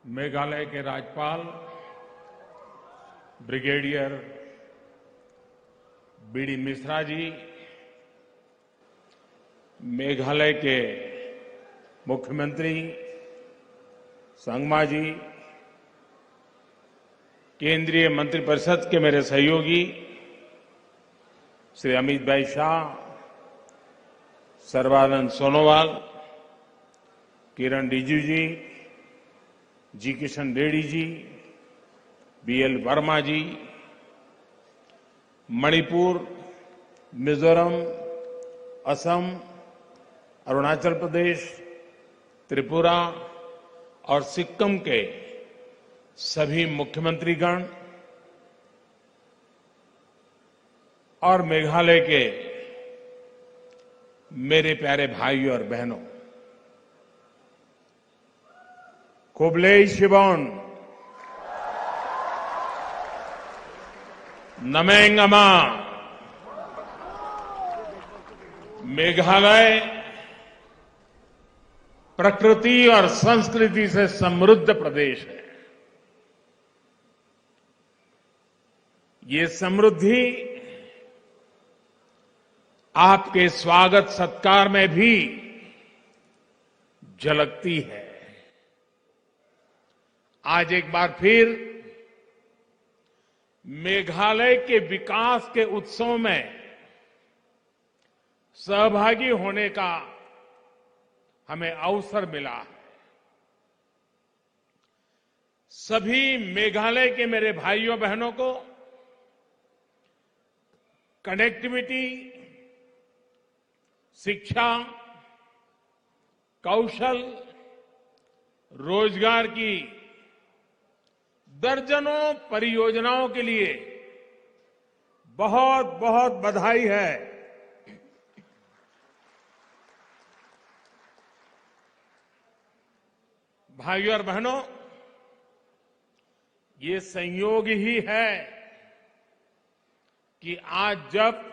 मेघालय के राज्यपाल brigadier BD Mishra ji, Meghalaya के मुख्यमंत्री संगमा जी, केंद्रीय मंत्रिपरिषद के मेरे सहयोगी श्री अमित भाई शाह, सर्बानंद सोनोवाल, किरण रिजिजू जी, जी किशन रेड्डी जी, बीएल वर्मा जी, मणिपुर, मिजोरम, असम, अरुणाचल प्रदेश, त्रिपुरा और सिक्किम के सभी मुख्यमंत्रीगण और मेघालय के मेरे प्यारे भाइयों और बहनों, कुबले शिबोन, नमेंगमा। मेघालय प्रकृति और संस्कृति से समृद्ध प्रदेश है। ये समृद्धि आपके स्वागत सत्कार में भी झलकती है। आज एक बार फिर मेघालय के विकास के उत्सव में सहभागी होने का हमें अवसर मिला है। सभी मेघालय के मेरे भाइयों बहनों को कनेक्टिविटी, शिक्षा, कौशल, रोजगार की दर्जनों परियोजनाओं के लिए बहुत बहुत बधाई है। भाइयों और बहनों, ये संयोग ही है कि आज जब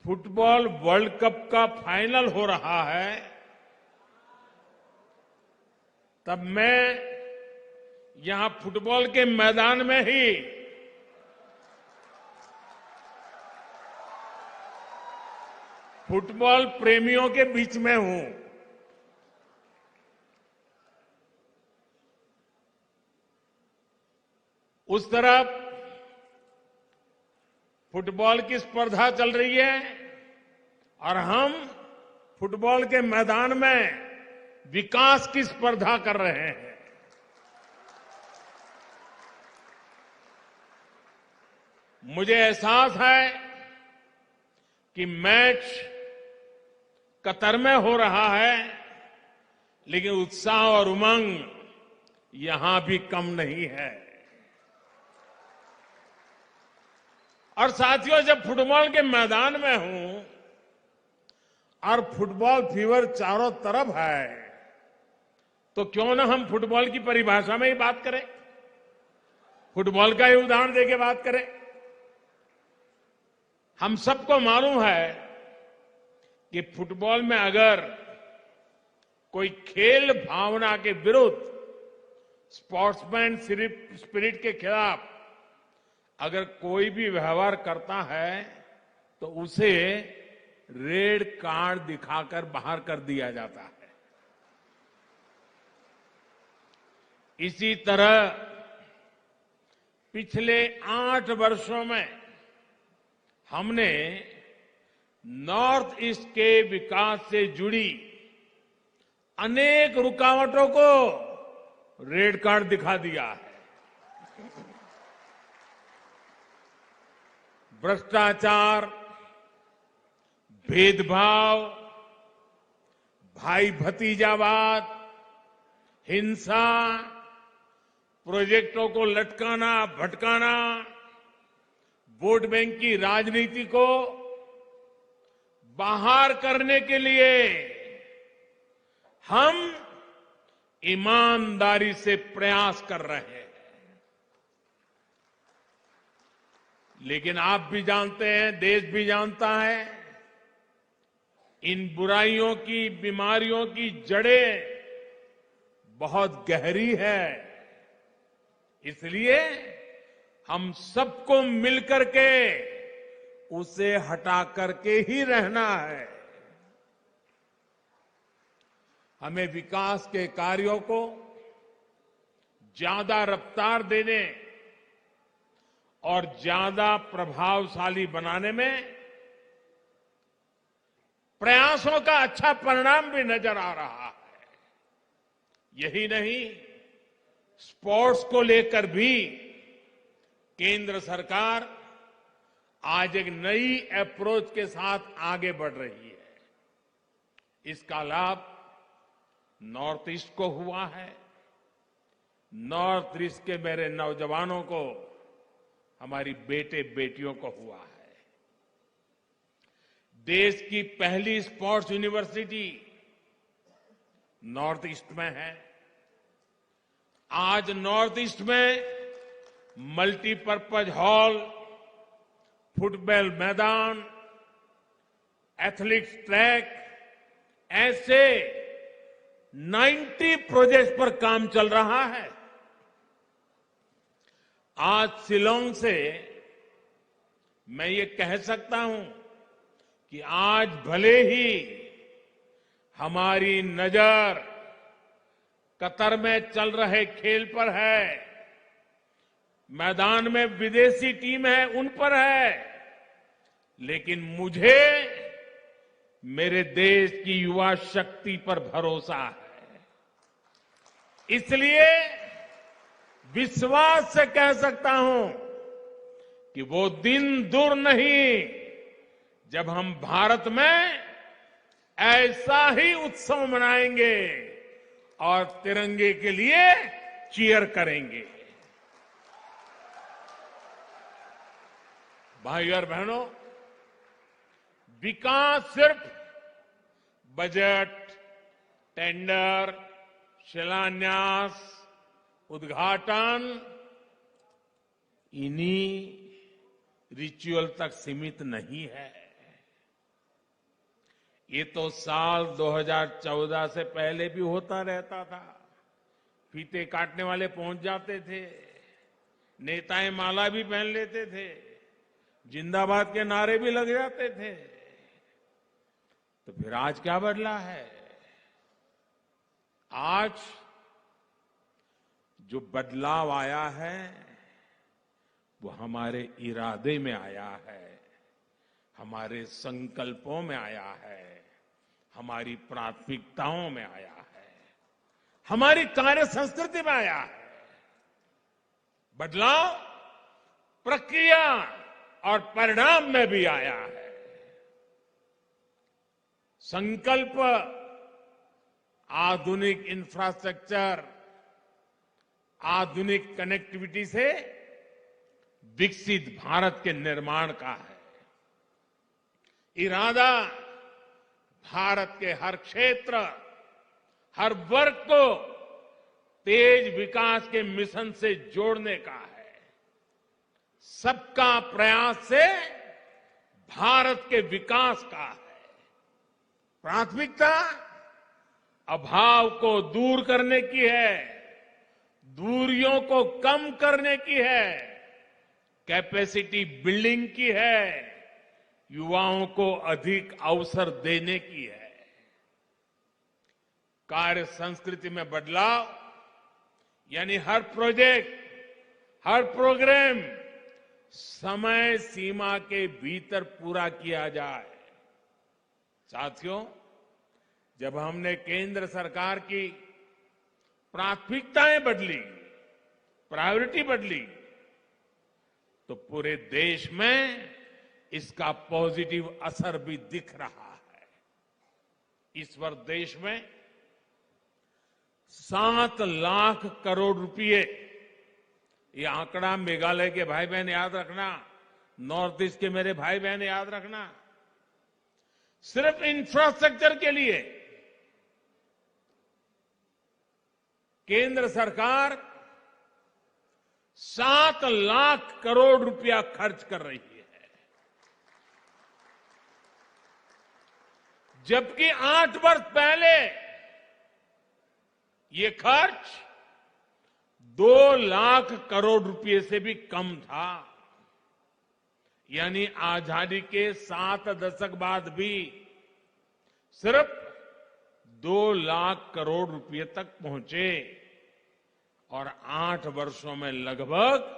फुटबॉल वर्ल्ड कप का फाइनल हो रहा है, तब मैं यहां फुटबॉल के मैदान में ही फुटबॉल प्रेमियों के बीच में हूं। उस तरफ फुटबॉल की स्पर्धा चल रही है और हम फुटबॉल के मैदान में विकास की स्पर्धा कर रहे हैं। मुझे एहसास है कि मैच कतर में हो रहा है, लेकिन उत्साह और उमंग यहां भी कम नहीं है। और साथियों, जब फुटबॉल के मैदान में हूं और फुटबॉल फीवर चारों तरफ है, तो क्यों ना हम फुटबॉल की परिभाषा में ही बात करें, फुटबॉल का ही उदाहरण देके बात करें। हम सबको मालूम है कि फुटबॉल में अगर कोई खेल भावना के विरुद्ध, स्पोर्ट्समैन स्पिरिट के खिलाफ अगर कोई भी व्यवहार करता है तो उसे रेड कार्ड दिखाकर बाहर कर दिया जाता है। इसी तरह पिछले 8 वर्षों में हमने नॉर्थ ईस्ट के विकास से जुड़ी अनेक रुकावटों को रेड कार्ड दिखा दिया है। भ्रष्टाचार, भेदभाव, भाई भतीजावाद, हिंसा, प्रोजेक्टों को लटकाना भटकाना, वोट बैंक की राजनीति को बाहर करने के लिए हम ईमानदारी से प्रयास कर रहे हैं। लेकिन आप भी जानते हैं, देश भी जानता है, इन बुराइयों की, बीमारियों की जड़ें बहुत गहरी है। इसलिए हम सबको मिलकर के उसे हटा करके ही रहना है। हमें विकास के कार्यों को ज्यादा रफ्तार देने और ज्यादा प्रभावशाली बनाने में प्रयासों का अच्छा परिणाम भी नजर आ रहा है। यही नहीं, स्पोर्ट्स को लेकर भी केंद्र सरकार आज एक नई अप्रोच के साथ आगे बढ़ रही है। इसका लाभ नॉर्थ ईस्ट को हुआ है। नॉर्थ ईस्ट के मेरे नौजवानों को, हमारी बेटे बेटियों को हुआ है। देश की पहली स्पोर्ट्स यूनिवर्सिटी नॉर्थ ईस्ट में है। आज नॉर्थ ईस्ट में मल्टीपर्पज हॉल, फुटबॉल मैदान, एथलेटिक्स ट्रैक, ऐसे 90 प्रोजेक्ट्स पर काम चल रहा है। आज शिलांग से मैं ये कह सकता हूं कि आज भले ही हमारी नजर कतर में चल रहे खेल पर है, मैदान में विदेशी टीम है उन पर है, लेकिन मुझे मेरे देश की युवा शक्ति पर भरोसा है। इसलिए विश्वास से कह सकता हूं कि वो दिन दूर नहीं जब हम भारत में ऐसा ही उत्सव मनाएंगे और तिरंगे के लिए चीयर करेंगे। भाइयों और बहनों, विकास सिर्फ बजट, टेंडर, शिलान्यास, उद्घाटन, इन्हीं रिचुअल तक सीमित नहीं है। ये तो साल 2014 से पहले भी होता रहता था। फीते काटने वाले पहुंच जाते थे, नेताएं माला भी पहन लेते थे, जिंदाबाद के नारे भी लग जाते थे। तो फिर आज क्या बदला है? आज जो बदलाव आया है वो हमारे इरादे में आया है, हमारे संकल्पों में आया है, हमारी प्राथमिकताओं में आया है, हमारी कार्य संस्कृति में आया है। बदलाव प्रक्रिया और परिणाम में भी आया है। संकल्प आधुनिक इंफ्रास्ट्रक्चर, आधुनिक कनेक्टिविटी से विकसित भारत के निर्माण का है। इरादा भारत के हर क्षेत्र, हर वर्ग को तेज विकास के मिशन से जोड़ने का है। सबका प्रयास से भारत के विकास का है। प्राथमिकता अभाव को दूर करने की है, दूरियों को कम करने की है, कैपेसिटी बिल्डिंग की है, युवाओं को अधिक अवसर देने की है। कार्य संस्कृति में बदलाव यानी हर प्रोजेक्ट, हर प्रोग्राम समय सीमा के भीतर पूरा किया जाए। साथियों, जब हमने केंद्र सरकार की प्राथमिकताएं बदली, प्रायोरिटी बदली, तो पूरे देश में इसका पॉजिटिव असर भी दिख रहा है। इस वर्ष देश में 7 लाख करोड़ रुपए, ये आंकड़ा मेघालय के भाई बहन याद रखना, नॉर्थ ईस्ट के मेरे भाई बहन याद रखना, सिर्फ इंफ्रास्ट्रक्चर के लिए केंद्र सरकार 7 लाख करोड़ रुपया खर्च कर रही है। जबकि 8 वर्ष पहले ये खर्च 2 लाख करोड़ रुपए से भी कम था। यानी आजादी के 7 दशक बाद भी सिर्फ 2 लाख करोड़ रुपए तक पहुंचे और 8 वर्षों में लगभग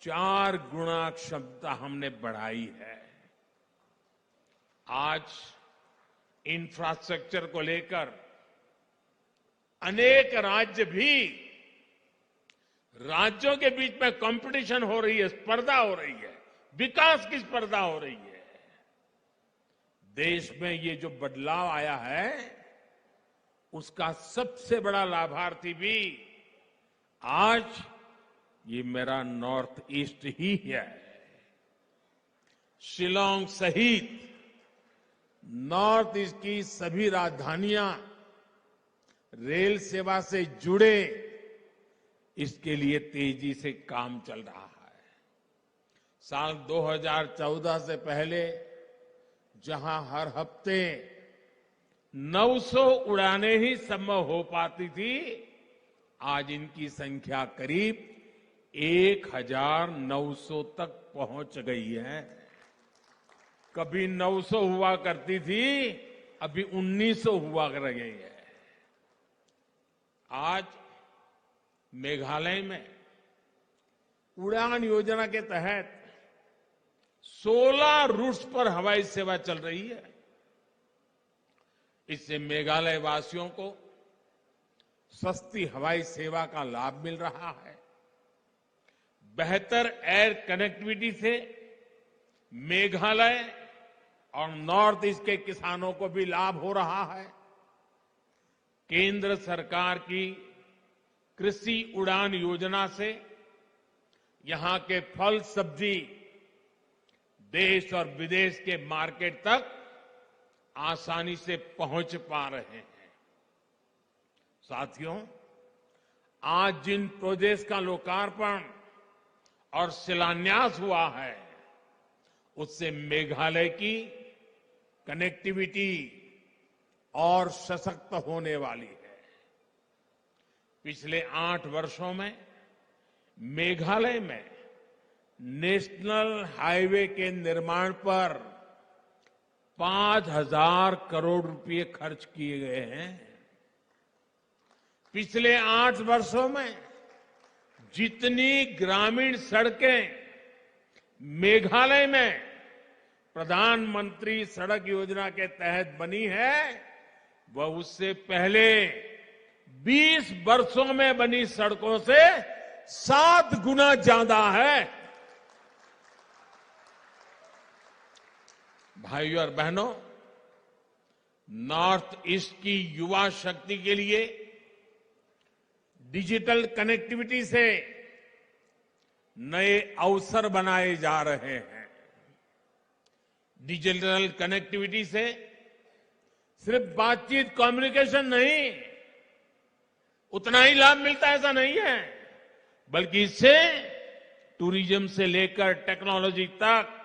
4 गुना क्षमता हमने बढ़ाई है। आज इंफ्रास्ट्रक्चर को लेकर अनेक राज्य भी राज्यों के बीच में कंपटीशन हो रही है, स्पर्धा हो रही है, विकास की स्पर्धा हो रही है। देश में ये जो बदलाव आया है उसका सबसे बड़ा लाभार्थी भी आज ये मेरा नॉर्थ ईस्ट ही है। शिलांग सहित नॉर्थ ईस्ट की सभी राजधानियां रेल सेवा से जुड़े, इसके लिए तेजी से काम चल रहा है। साल 2014 से पहले जहां हर हफ्ते 900 उड़ानें ही संभव हो पाती थी, आज इनकी संख्या करीब 1900 तक पहुंच गई है। कभी 900 हुआ करती थी, अभी 1900 हुआ कर गई है। आज मेघालय में उड़ान योजना के तहत 16 रूट्स पर हवाई सेवा चल रही है। इससे मेघालय वासियों को सस्ती हवाई सेवा का लाभ मिल रहा है। बेहतर एयर कनेक्टिविटी से मेघालय और नॉर्थ ईस्ट के किसानों को भी लाभ हो रहा है। केंद्र सरकार की कृषि उड़ान योजना से यहां के फल सब्जी देश और विदेश के मार्केट तक आसानी से पहुंच पा रहे हैं। साथियों, आज जिन प्रोजेक्ट्स का लोकार्पण और शिलान्यास हुआ है, उससे मेघालय की कनेक्टिविटी और सशक्त होने वाली है। पिछले 8 वर्षों में मेघालय में नेशनल हाईवे के निर्माण पर 5,000 करोड़ रुपए खर्च किए गए हैं। पिछले 8 वर्षों में जितनी ग्रामीण सड़कें मेघालय में प्रधानमंत्री सड़क योजना के तहत बनी है, वह उससे पहले 20 वर्षों में बनी सड़कों से 7 गुना ज्यादा है। भाइयों और बहनों, नॉर्थ ईस्ट की युवा शक्ति के लिए डिजिटल कनेक्टिविटी से नए अवसर बनाए जा रहे हैं। डिजिटल कनेक्टिविटी से सिर्फ बातचीत, कम्युनिकेशन नहीं, उतना ही लाभ मिलता है ऐसा नहीं है, बल्कि इससे टूरिज्म से लेकर टेक्नोलॉजी तक,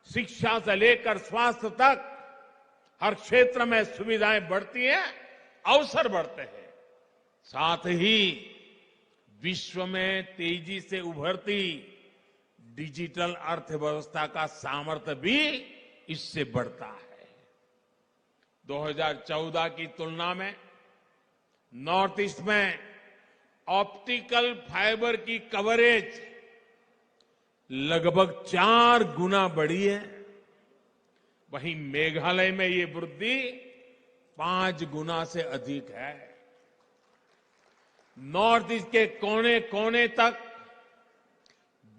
शिक्षा से लेकर स्वास्थ्य तक हर क्षेत्र में सुविधाएं बढ़ती हैं, अवसर बढ़ते हैं। साथ ही विश्व में तेजी से उभरती डिजिटल अर्थव्यवस्था का सामर्थ्य भी इससे बढ़ता है। 2014 की तुलना में नॉर्थ ईस्ट में ऑप्टिकल फाइबर की कवरेज लगभग 4 गुना बढ़ी है। वहीं मेघालय में ये वृद्धि 5 गुना से अधिक है। नॉर्थ ईस्ट के कोने कोने तक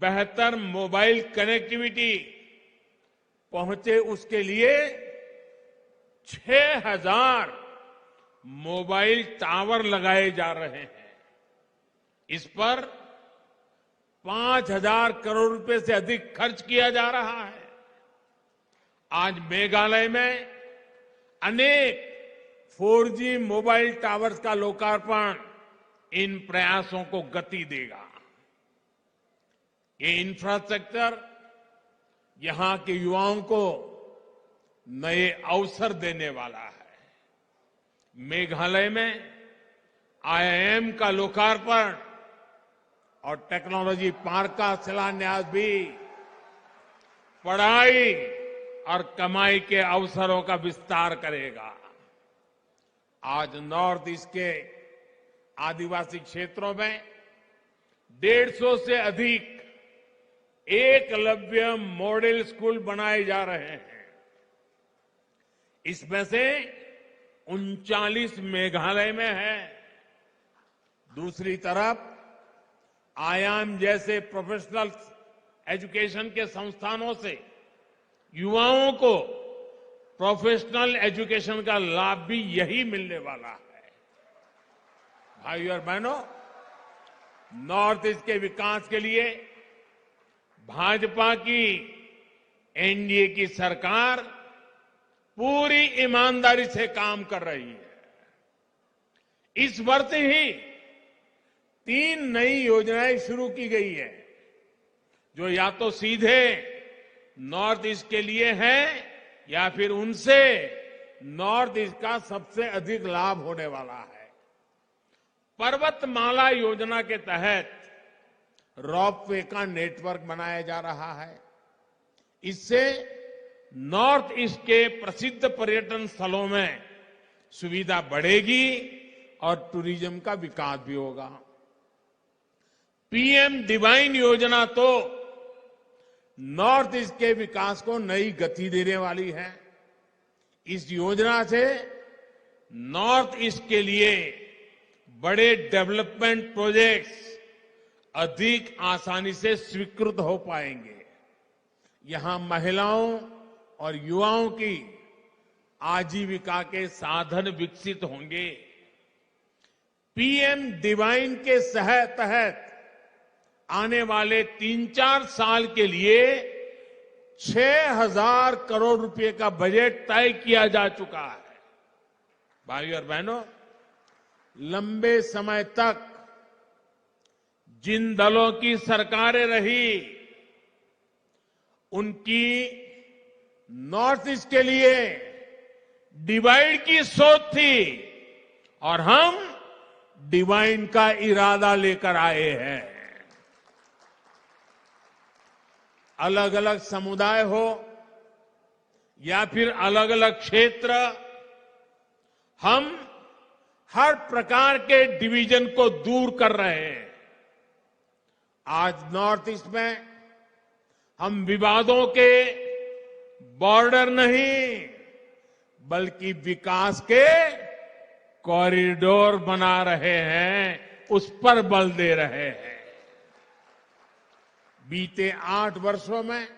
बेहतर मोबाइल कनेक्टिविटी पहुंचे, उसके लिए 6,000 मोबाइल टावर लगाए जा रहे हैं। इस पर 5,000 करोड़ रुपए से अधिक खर्च किया जा रहा है। आज मेघालय में अनेक 4G मोबाइल टावर्स का लोकार्पण इन प्रयासों को गति देगा। ये इंफ्रास्ट्रक्चर यहां के युवाओं को नए अवसर देने वाला है। मेघालय में आईआईएम का लोकार्पण और टेक्नोलॉजी पार्क का शिलान्यास भी पढ़ाई और कमाई के अवसरों का विस्तार करेगा। आज नॉर्थ ईस्ट के आदिवासी क्षेत्रों में 150 से अधिक एकलव्य मॉडल स्कूल बनाए जा रहे हैं। इसमें से 39 मेघालय में है। दूसरी तरफ आयाम जैसे प्रोफेशनल एजुकेशन के संस्थानों से युवाओं को प्रोफेशनल एजुकेशन का लाभ भी यही मिलने वाला है। भाइयों और बहनों, नॉर्थ ईस्ट के विकास के लिए भाजपा की एनडीए की सरकार पूरी ईमानदारी से काम कर रही है। इस वर्ष ही 3 नई योजनाएं शुरू की गई है, जो या तो सीधे नॉर्थ ईस्ट के लिए है या फिर उनसे नॉर्थ ईस्ट का सबसे अधिक लाभ होने वाला है। पर्वतमाला योजना के तहत रोपवे का नेटवर्क बनाया जा रहा है। इससे नॉर्थ ईस्ट के प्रसिद्ध पर्यटन स्थलों में सुविधा बढ़ेगी और टूरिज्म का विकास भी होगा। पीएम डिवाइन योजना तो नॉर्थ ईस्ट के विकास को नई गति देने वाली है। इस योजना से नॉर्थ ईस्ट के लिए बड़े डेवलपमेंट प्रोजेक्ट्स अधिक आसानी से स्वीकृत हो पाएंगे। यहां महिलाओं और युवाओं की आजीविका के साधन विकसित होंगे। पीएम डिवाइन के तहत आने वाले 3-4 साल के लिए 6,000 करोड़ रुपए का बजट तय किया जा चुका है। भाइयों और बहनों, लंबे समय तक जिन दलों की सरकारें रही, उनकी नॉर्थ ईस्ट के लिए डिवाइड की सोच थी और हम डिवाइन का इरादा लेकर आए हैं। अलग अलग समुदाय हो या फिर अलग अलग क्षेत्र, हम हर प्रकार के डिवीजन को दूर कर रहे हैं। आज नॉर्थ ईस्ट में हम विवादों के बॉर्डर नहीं, बल्कि विकास के कॉरिडोर बना रहे हैं, उस पर बल दे रहे हैं। बीते 8 वर्षों में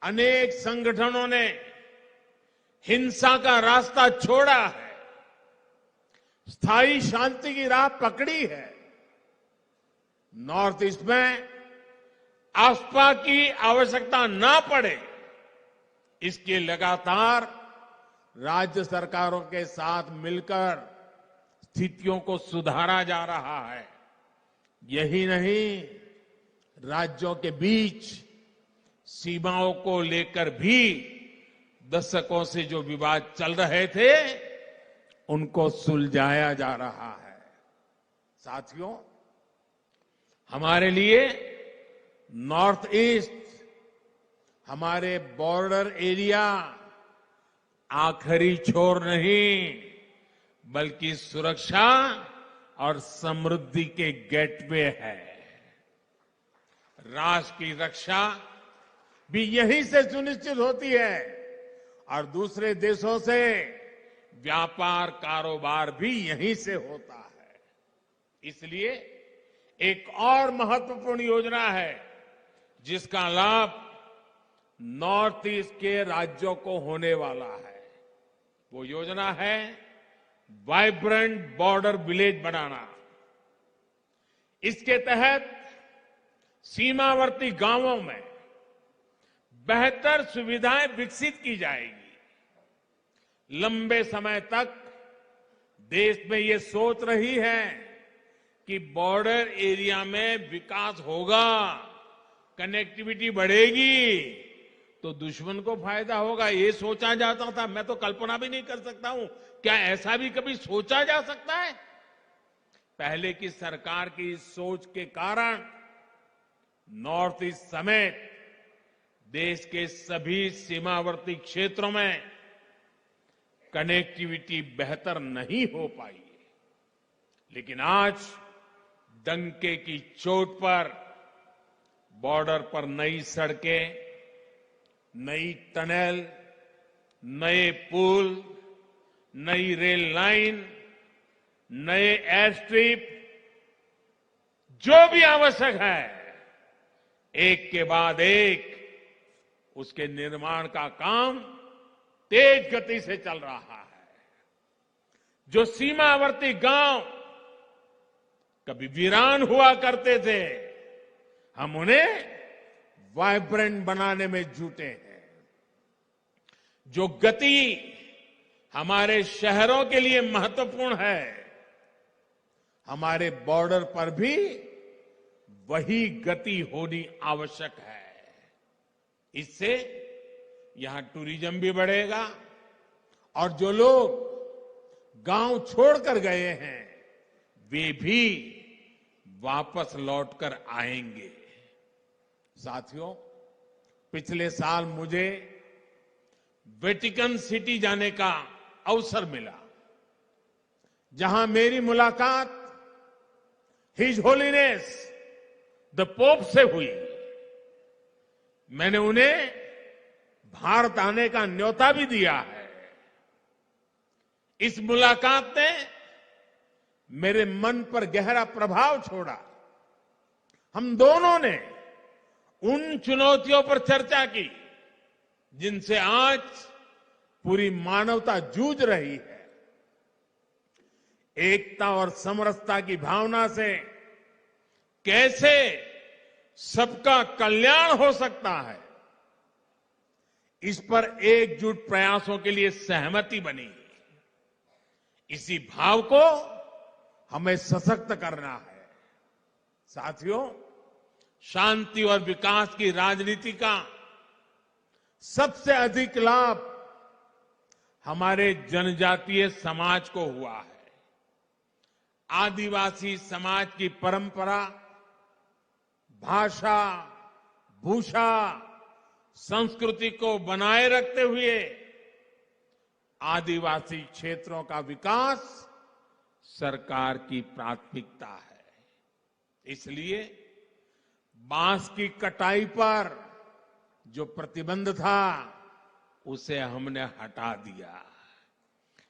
अनेक संगठनों ने हिंसा का रास्ता छोड़ा है, स्थायी शांति की राह पकड़ी है। नॉर्थ ईस्ट में आस्था की आवश्यकता ना पड़े, इसके लगातार राज्य सरकारों के साथ मिलकर स्थितियों को सुधारा जा रहा है। यही नहीं, राज्यों के बीच सीमाओं को लेकर भी दशकों से जो विवाद चल रहे थे, उनको सुलझाया जा रहा है। साथियों, हमारे लिए नॉर्थ ईस्ट, हमारे बॉर्डर एरिया आखिरी छोर नहीं, बल्कि सुरक्षा और समृद्धि के गेटवे है। राष्ट्र की रक्षा भी यहीं से सुनिश्चित होती है और दूसरे देशों से व्यापार कारोबार भी यहीं से होता है। इसलिए एक और महत्वपूर्ण योजना है जिसका लाभ नॉर्थ ईस्ट के राज्यों को होने वाला है। वो योजना है वाइब्रेंट बॉर्डर विलेज बनाना। इसके तहत सीमावर्ती गांवों में बेहतर सुविधाएं विकसित की जाएगी। लंबे समय तक देश में ये सोच रही है कि बॉर्डर एरिया में विकास होगा, कनेक्टिविटी बढ़ेगी तो दुश्मन को फायदा होगा, ये सोचा जाता था। मैं तो कल्पना भी नहीं कर सकता हूं, क्या ऐसा भी कभी सोचा जा सकता है? पहले की सरकार की सोच के कारण नॉर्थ ईस्ट समेत देश के सभी सीमावर्ती क्षेत्रों में कनेक्टिविटी बेहतर नहीं हो पाई। लेकिन आज डंके की चोट पर बॉर्डर पर नई सड़कें, नई टनल, नए पुल, नई रेल लाइन, नए एयर स्ट्रिप, जो भी आवश्यक है, एक के बाद एक उसके निर्माण का काम तेज गति से चल रहा है। जो सीमावर्ती गांव कभी वीरान हुआ करते थे, हम उन्हें वाइब्रेंट बनाने में जुटे हैं। जो गति हमारे शहरों के लिए महत्वपूर्ण है, हमारे बॉर्डर पर भी वही गति होनी आवश्यक है। इससे यहां टूरिज्म भी बढ़ेगा और जो लोग गांव छोड़कर गए हैं वे भी वापस लौटकर आएंगे। साथियों, पिछले साल मुझे वेटिकन सिटी जाने का अवसर मिला, जहां मेरी मुलाकात हिज होलीनेस द पोप से हुई। मैंने उन्हें भारत आने का न्योता भी दिया है। इस मुलाकात ने मेरे मन पर गहरा प्रभाव छोड़ा। हम दोनों ने उन चुनौतियों पर चर्चा की जिनसे आज पूरी मानवता जूझ रही है। एकता और समरसता की भावना से कैसे सबका कल्याण हो सकता है, इस पर एकजुट प्रयासों के लिए सहमति बनी। इसी भाव को हमें सशक्त करना है। साथियों, शांति और विकास की राजनीति का सबसे अधिक लाभ हमारे जनजातीय समाज को हुआ है। आदिवासी समाज की परंपरा, भाषा, भूषा, संस्कृति को बनाए रखते हुए आदिवासी क्षेत्रों का विकास सरकार की प्राथमिकता है। इसलिए बांस की कटाई पर जो प्रतिबंध था उसे हमने हटा दिया।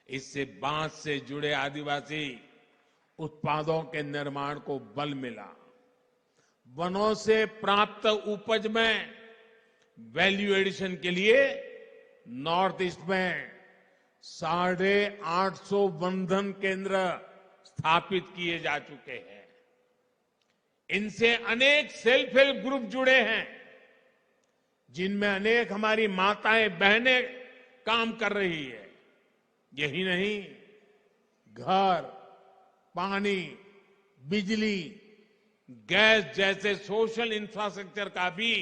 इससे बांस से जुड़े आदिवासी उत्पादों के निर्माण को बल मिला। वनों से प्राप्त उपज में वैल्यू एडिशन के लिए नॉर्थ ईस्ट में 850 वनधन केंद्र स्थापित किए जा चुके हैं। इनसे अनेक सेल्फ हेल्प ग्रुप जुड़े हैं, जिनमें अनेक हमारी माताएं बहनें काम कर रही है। यही नहीं, घर, पानी, बिजली, गैस जैसे सोशल इंफ्रास्ट्रक्चर का भी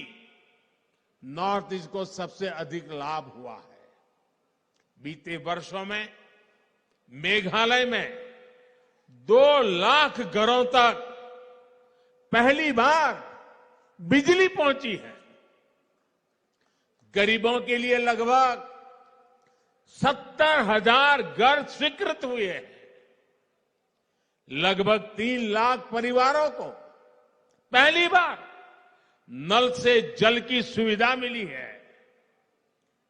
नॉर्थ ईस्ट को सबसे अधिक लाभ हुआ है। बीते वर्षों में मेघालय में 2 लाख घरों तक पहली बार बिजली पहुंची है। गरीबों के लिए लगभग 70,000 घर स्वीकृत हुए हैं। लगभग 3 लाख परिवारों को पहली बार नल से जल की सुविधा मिली है।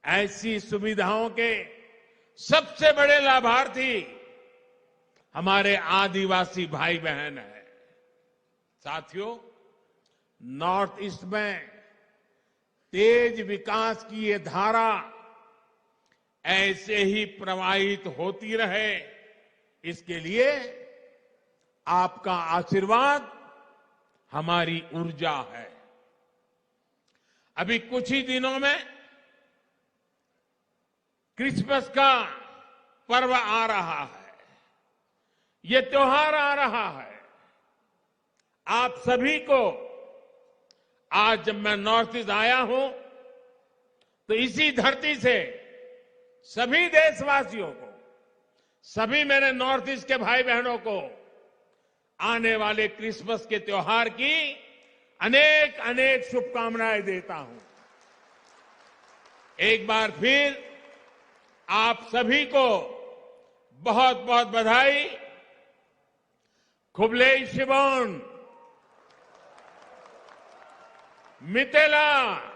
ऐसी सुविधाओं के सबसे बड़े लाभार्थी हमारे आदिवासी भाई बहन हैं। साथियों, नॉर्थ ईस्ट में तेज विकास की ये धारा ऐसे ही प्रवाहित होती रहे, इसके लिए आपका आशीर्वाद हमारी ऊर्जा है। अभी कुछ ही दिनों में क्रिसमस का पर्व आ रहा है, ये त्योहार आ रहा है। आप सभी को आज जब मैं नॉर्थ ईस्ट आया हूं तो इसी धरती से सभी देशवासियों को, सभी मेरे नॉर्थ ईस्ट के भाई बहनों को आने वाले क्रिसमस के त्योहार की अनेक अनेक शुभकामनाएं देता हूं। एक बार फिर आप सभी को बहुत बहुत बधाई। खुबलेई शिबोन, मितेला।